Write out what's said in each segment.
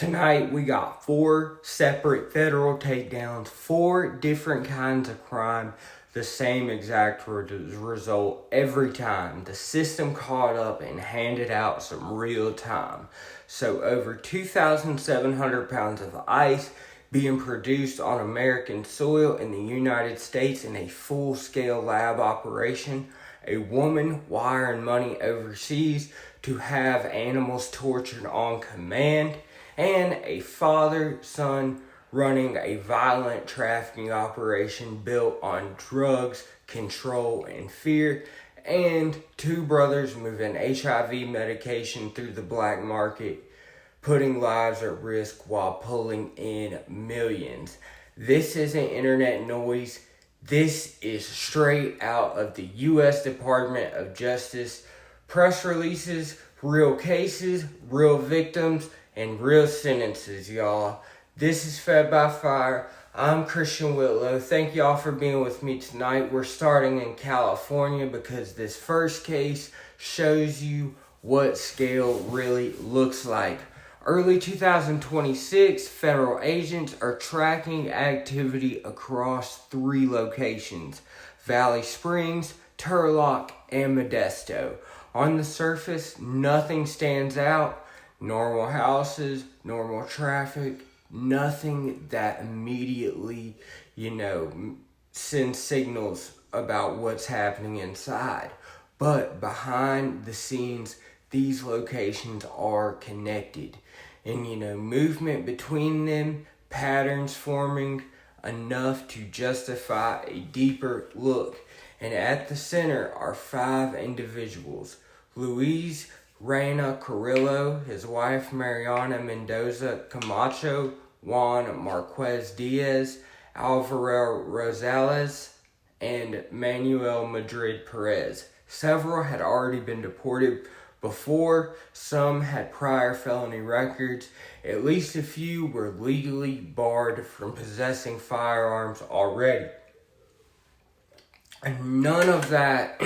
Tonight we got 4 separate federal takedowns, 4 different kinds of crime, the same exact result every time. The system caught up and handed out some real time. So over 2,700 pounds of ice being produced on American soil in the United States in a full-scale lab operation, a woman wiring money overseas to have animals tortured on command, and a father-son running a violent trafficking operation built on drugs, control, and fear, and 2 brothers moving HIV medication through the black market, putting lives at risk while pulling in millions. This isn't internet noise. This is straight out of the U.S. Department of Justice. Press releases, real cases, real victims, and real sentences, y'all. This is Fed by Fire. I'm Christian Whitlow. Thank y'all for being with me tonight. We're starting in California because this first case shows you what scale really looks like. Early 2026, federal agents are tracking activity across 3 locations: Valley Springs, Turlock, and Modesto. On the surface, nothing stands out. Normal houses, normal traffic, nothing that immediately, sends signals about what's happening inside. But behind the scenes, these locations are connected. And, movement between them, patterns forming enough to justify a deeper look. And at the center are 5 individuals: Luis Reyna Carrillo, his wife Mariana Mendoza Camacho, Juan Marquez Diaz, Alvaro Rosales, and Manuel Madrid Perez. Several had already been deported before, some had prior felony records, at least a few were legally barred from possessing firearms already. And none of that,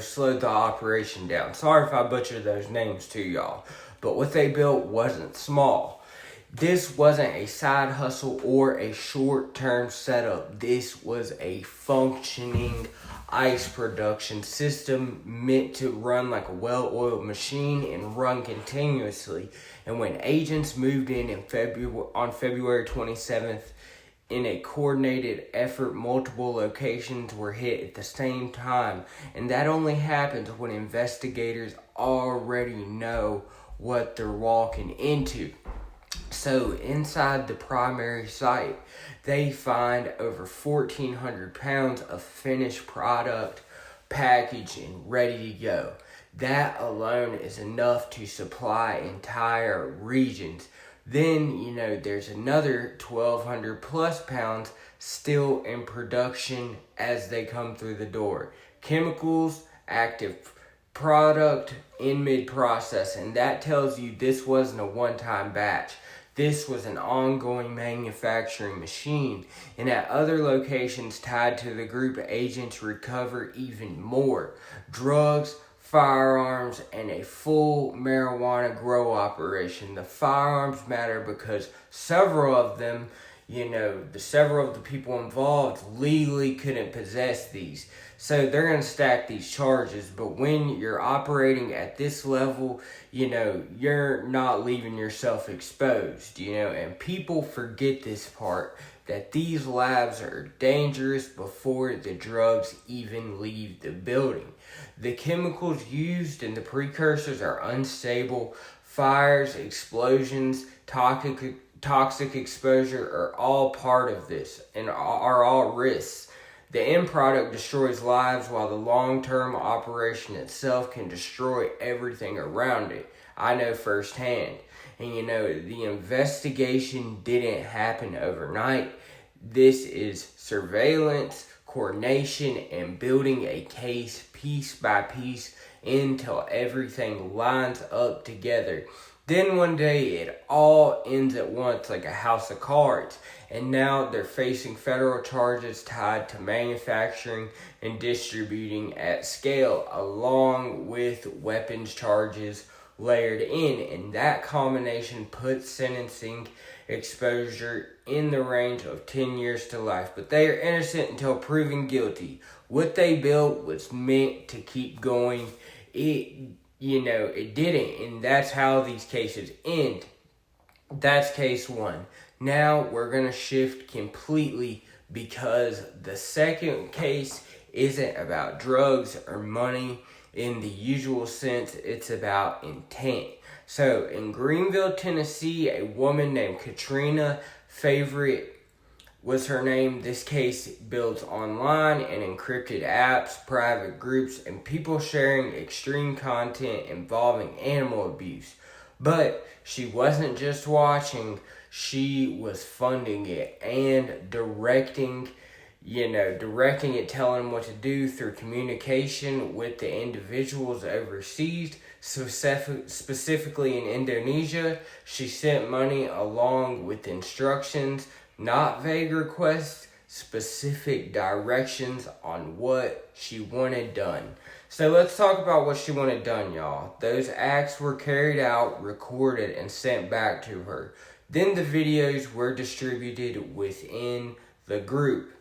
slowed the operation down. Sorry if I butchered those names to y'all, but what they built wasn't small. This wasn't a side hustle or a short-term setup. This was a functioning ice production system meant to run like a well-oiled machine and run continuously. And when agents moved in on February 27th, in a coordinated effort, multiple locations were hit at the same time. And that only happens when investigators already know what they're walking into. So inside the primary site, they find over 1,400 pounds of finished product, packaged and ready to go. That alone is enough to supply entire regions. Then, there's another 1,200 plus pounds still in production as they come through the door. Chemicals, active product in mid-process, and that tells you this wasn't a one-time batch. This was an ongoing manufacturing machine, and at other locations tied to the group, agents recover even more: drugs, firearms, and a full marijuana grow operation. The firearms matter because several of them, several of the people involved legally couldn't possess these. So they're going to stack these charges. But when you're operating at this level, you're not leaving yourself exposed, and people forget this part, that these labs are dangerous before the drugs even leave the building. The chemicals used and the precursors are unstable. Fires, explosions, toxic exposure are all part of this and are all risks. The end product destroys lives while the long-term operation itself can destroy everything around it. I know firsthand. And the investigation didn't happen overnight. This is surveillance, coordination, and building a case piece by piece until everything lines up together. Then one day it all ends at once like a house of cards, and now they're facing federal charges tied to manufacturing and distributing at scale, along with weapons charges layered in, and that combination puts sentencing exposure in the range of 10 years to life. But they are innocent until proven guilty. What they built was meant to keep going. It didn't, and that's how these cases end. That's case one. Now we're going to shift completely because the second case isn't about drugs or money in the usual sense. It's about intent. So in Greenville, Tennessee, a woman named Katrina Favorite was her name. This case builds online and encrypted apps, private groups, and people sharing extreme content involving animal abuse. But she wasn't just watching, she was funding it and directing it, telling them what to do through communication with the individuals overseas. Specifically in Indonesia, she sent money along with instructions, not vague requests, specific directions on what she wanted done. So let's talk about what she wanted done, y'all. Those acts were carried out, recorded, and sent back to her. Then the videos were distributed within the group.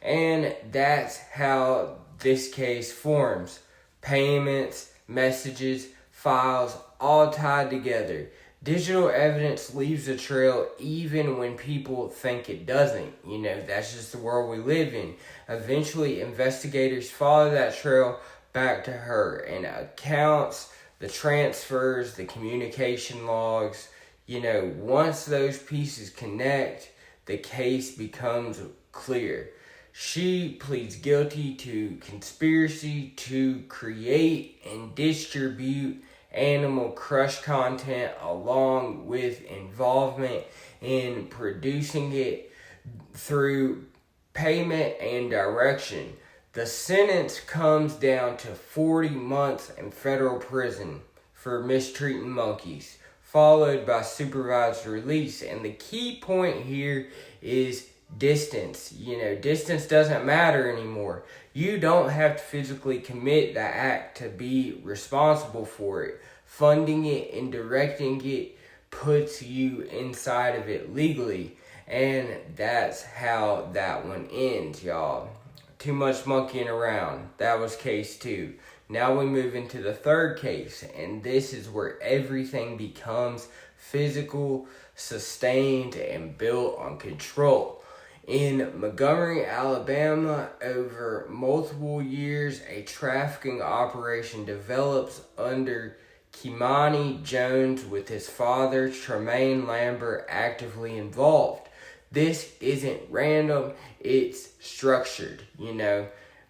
And that's how this case forms. Payments, messages, files, all tied together. Digital evidence leaves a trail even when people think it doesn't. That's just the world we live in. Eventually, investigators follow that trail back to her, and accounts, the transfers, the communication logs. Once those pieces connect, the case becomes clear. She pleads guilty to conspiracy to create and distribute animal crush content, along with involvement in producing it through payment and direction. The sentence comes down to 40 months in federal prison for mistreating monkeys, followed by supervised release. And the key point here is distance. Distance doesn't matter anymore. You don't have to physically commit the act to be responsible for it. Funding it and directing it puts you inside of it legally. And that's how that one ends, y'all. Too much monkeying around. That was case 2. Now we move into the third case, and this is where everything becomes physical, sustained, and built on control. In Montgomery, Alabama, over multiple years, a trafficking operation develops under Kimani Jones, with his father, Tremaine Lambert, actively involved. This isn't random, it's structured,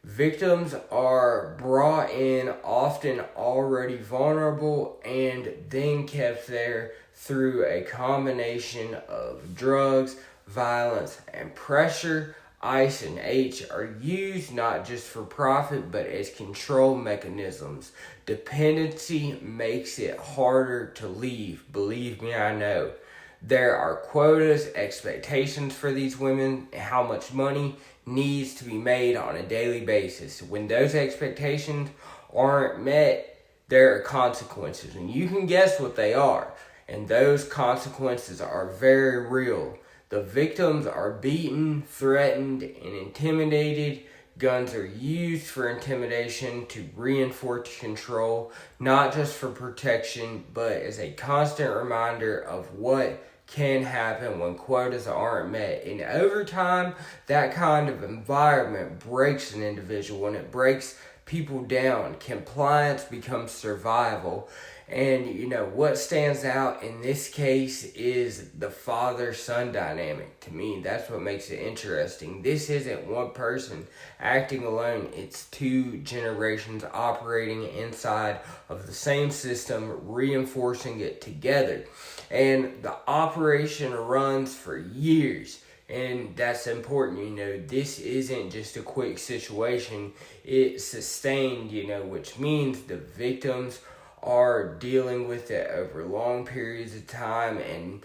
Victims are brought in, often already vulnerable, and then kept there through a combination of drugs, violence, and pressure. ICE and H are used not just for profit, but as control mechanisms. Dependency makes it harder to leave. Believe me, I know. There are quotas, expectations for these women, and how much money needs to be made on a daily basis. When those expectations aren't met, there are consequences, and you can guess what they are. And those consequences are very real. The victims are beaten, threatened, and intimidated. Guns are used for intimidation to reinforce control, not just for protection, but as a constant reminder of what can happen when quotas aren't met. And over time, that kind of environment breaks an individual. When it breaks people down, compliance becomes survival. And what stands out in this case is the father-son dynamic. To me, that's what makes it interesting. This isn't one person acting alone. It's 2 generations operating inside of the same system, reinforcing it together. And the operation runs for years. And that's important, this isn't just a quick situation. It's sustained, which means the victims are dealing with it over long periods of time, and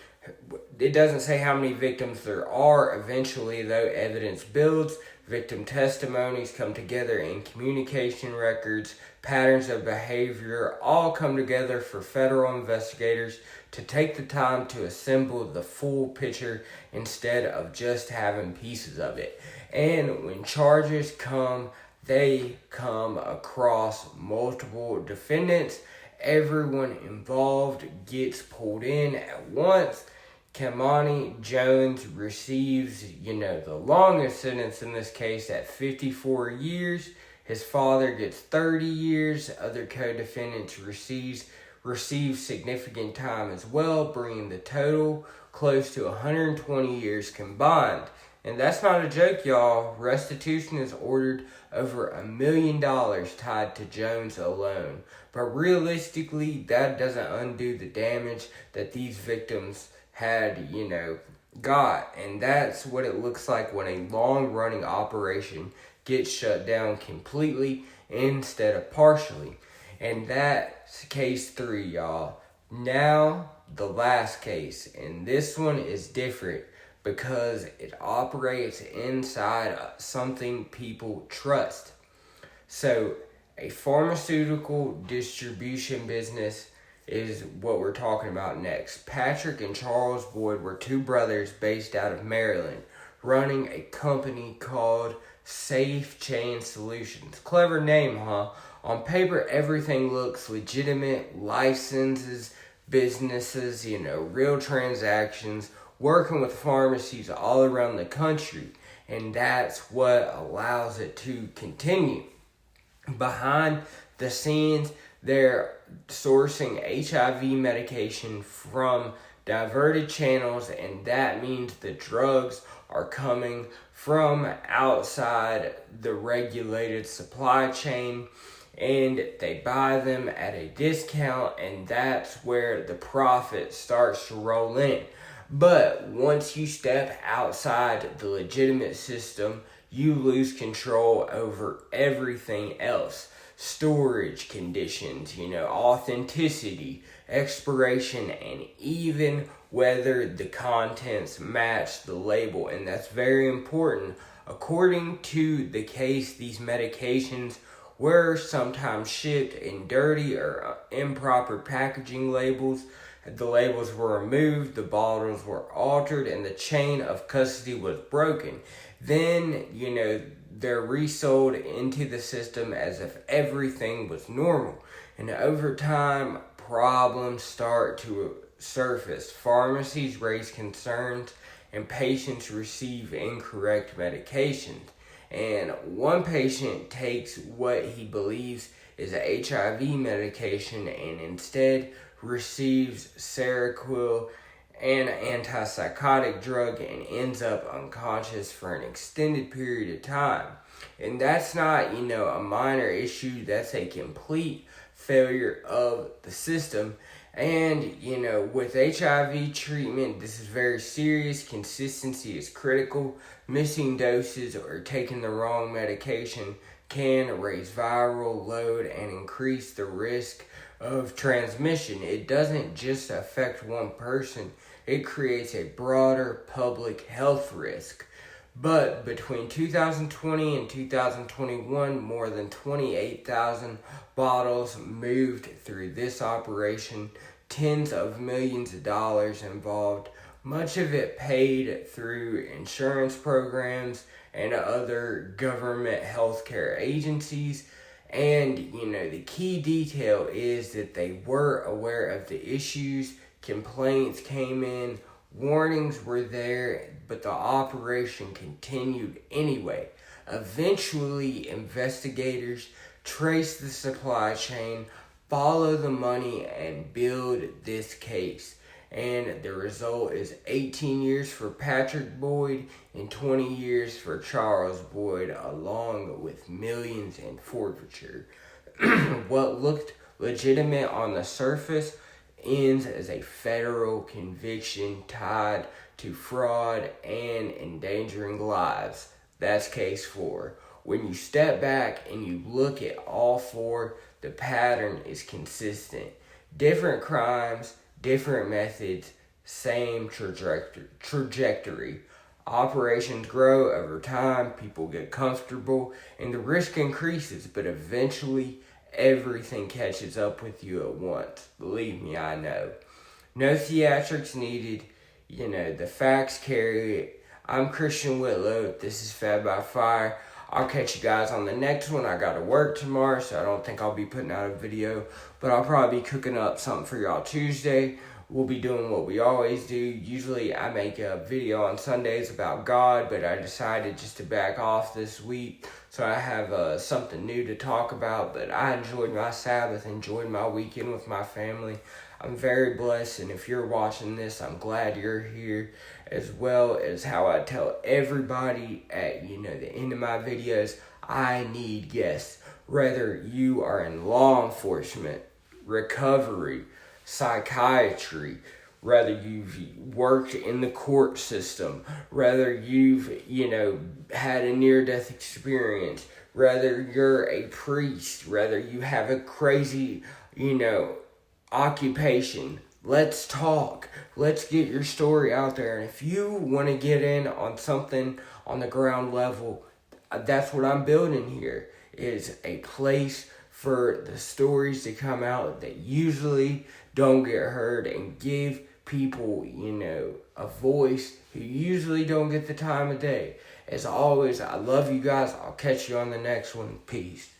it doesn't say how many victims there are. Eventually, though, evidence builds, victim testimonies come together, and communication records, patterns of behavior all come together for federal investigators to take the time to assemble the full picture instead of just having pieces of it. And when charges come, they come across multiple defendants. Everyone involved gets pulled in at once. Kamani Jones receives, the longest sentence in this case at 54 years. His father gets 30 years. Other co-defendants receive significant time as well, bringing the total close to 120 years combined. And that's not a joke, y'all. Restitution is ordered over $1 million tied to Jones alone. But realistically, that doesn't undo the damage that these victims had, got. And that's what it looks like when a long-running operation gets shut down completely instead of partially. And that's case 3, y'all. Now, the last case. And this one is different because it operates inside something people trust. So, a pharmaceutical distribution business is what we're talking about next. Patrick and Charles Boyd were two brothers based out of Maryland, running a company called Safe Chain Solutions. Clever name, huh? On paper, everything looks legitimate. Licenses, businesses, real transactions, working with pharmacies all around the country. And that's what allows it to continue. Behind the scenes, they're sourcing HIV medication from diverted channels, and that means the drugs are coming from outside the regulated supply chain, and they buy them at a discount, and that's where the profit starts to roll in. But once you step outside the legitimate system, you lose control over everything else. Storage conditions, authenticity, expiration, and even whether the contents match the label. And that's very important. According to the case, these medications were sometimes shipped in dirty or improper packaging labels. The labels were removed, the bottles were altered, and the chain of custody was broken. Then, they're resold into the system as if everything was normal. And over time, problems start to surface. Pharmacies raise concerns, and patients receive incorrect medications. And one patient takes what he believes is a HIV medication and instead receives Seroquel, an antipsychotic drug, and ends up unconscious for an extended period of time. And that's not, a minor issue. That's a complete failure of the system. And, with HIV treatment, this is very serious. Consistency is critical. Missing doses or taking the wrong medication can raise viral load and increase the risk of transmission. It doesn't just affect one person, it creates a broader public health risk. But between 2020 and 2021, more than 28,000 bottles moved through this operation, tens of millions of dollars involved, much of it paid through insurance programs and other government healthcare agencies. And, the key detail is that they were aware of the issues, complaints came in, warnings were there, but the operation continued anyway. Eventually, investigators trace the supply chain, follow the money, and build this case. And the result is 18 years for Patrick Boyd and 20 years for Charles Boyd, along with millions in forfeiture. What looked legitimate on the surface ends as a federal conviction tied to fraud and endangering lives. That's case 4. When you step back and you look at all 4, the pattern is consistent. Different crimes, different methods, same trajectory. Operations grow over time, people get comfortable, and the risk increases, but eventually everything catches up with you at once. Believe me, I know. No theatrics needed. The facts carry it. I'm Christian Whitlow. This is Fed by Fire. I'll catch you guys on the next one. I gotta work tomorrow, so I don't think I'll be putting out a video, but I'll probably be cooking up something for y'all Tuesday. We'll be doing what we always do. Usually I make a video on Sundays about God, but I decided just to back off this week, so I have something new to talk about. But I enjoyed my Sabbath, enjoyed my weekend with my family. I'm very blessed, and if you're watching this, I'm glad you're here, as well as how I tell everybody at the end of my videos, I need guests. Whether you are in law enforcement, recovery, psychiatry, whether you've worked in the court system, whether you've had a near-death experience, whether you're a priest, whether you have a crazy occupation, let's talk. Let's get your story out there. And if you want to get in on something on the ground level, that's what I'm building here, is a place for the stories to come out that usually don't get heard, and give people, a voice who usually don't get the time of day. As always, I love you guys. I'll catch you on the next one. Peace.